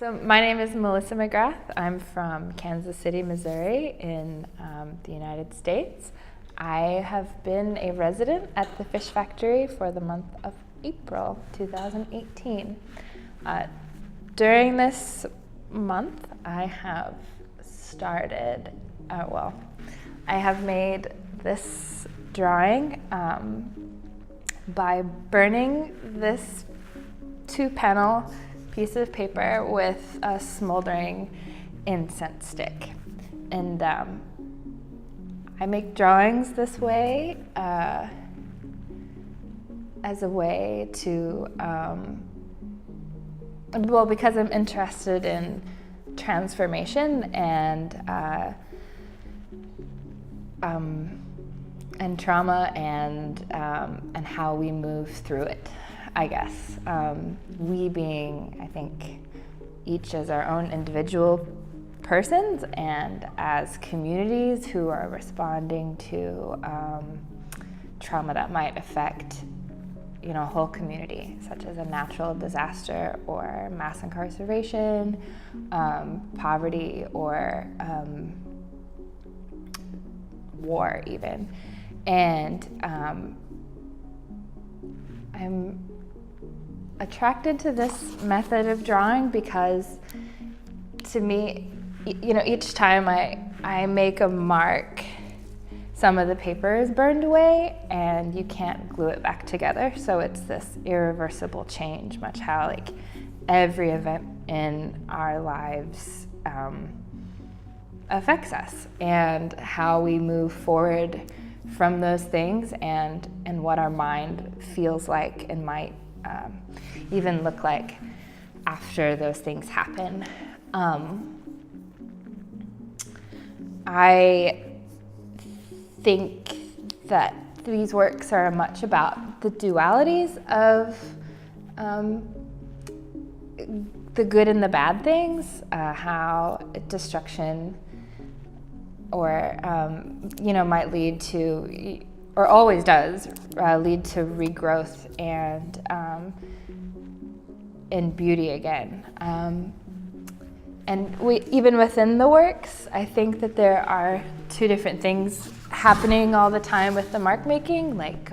So my name is Melissa McGrath. I'm from Kansas City, Missouri in the United States. I have been a resident at the fish factory for the month of April 2018. During this month, I have started, I have made this drawing by burning this 2-panel piece of paper with a smoldering incense stick. And I make drawings this way as a way to, because I'm interested in transformation and trauma and how we move through it, I guess. We being, I think, each as our own individual persons and as communities who are responding to trauma that might affect, a whole community, such as a natural disaster or mass incarceration, poverty, or war even. And I'm attracted to this method of drawing because, to me, each time I make a mark, some of the paper is burned away and you can't glue it back together. So it's this irreversible change, much how every event in our lives affects us, and how we move forward from those things, and what our mind feels like and might even look like after those things happen. I think that these works are much about the dualities of the good and the bad things, how destruction or might lead to, or always does, lead to regrowth and beauty again. And even within the works, I think that there are two different things happening all the time with the mark making, like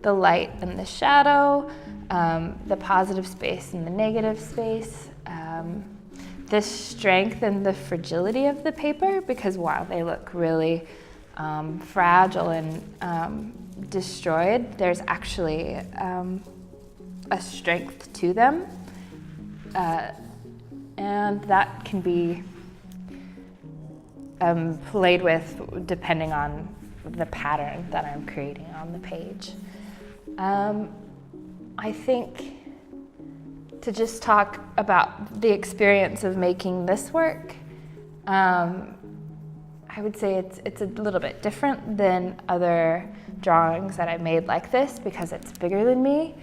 the light and the shadow, the positive space and the negative space, the strength and the fragility of the paper, because while they look really fragile and destroyed, there's actually a strength to them, and that can be played with depending on the pattern that I'm creating on the page. I think to just talk about the experience of making this work, I would say it's a little bit different than other drawings that I made like this because it's bigger than me.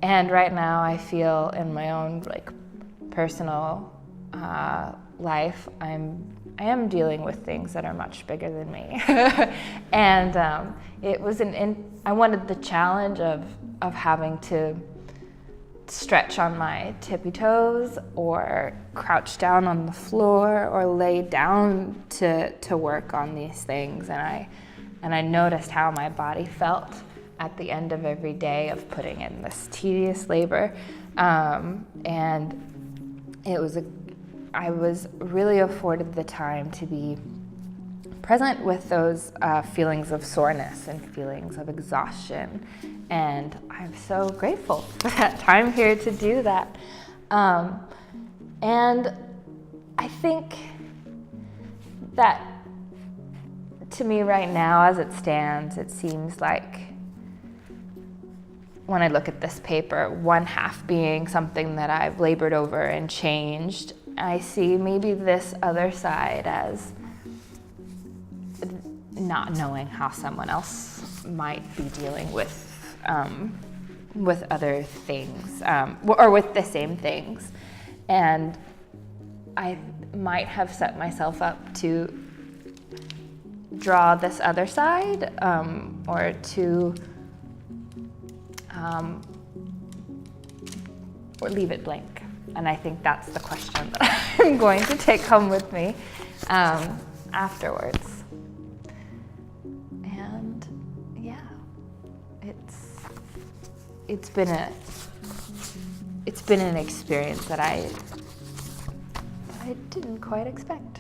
And right now I feel in my own personal life, I am dealing with things that are much bigger than me. And it was I wanted the challenge of having to stretch on my tippy toes or crouch down on the floor or lay down to work on these things. And I noticed how my body felt at the end of every day of putting in this tedious labor. And I was really afforded the time to be present with those feelings of soreness and feelings of exhaustion. And I'm so grateful for that time here to do that. And I think that to me right now, as it stands, it seems like when I look at this paper, one half being something that I've labored over and changed, I see maybe this other side as not knowing how someone else might be dealing with other things, or with the same things. And I might have set myself up to draw this other side, or to or leave it blank. And I think that's the question that I'm going to take home with me afterwards. And yeah, it's been an experience that I didn't quite expect.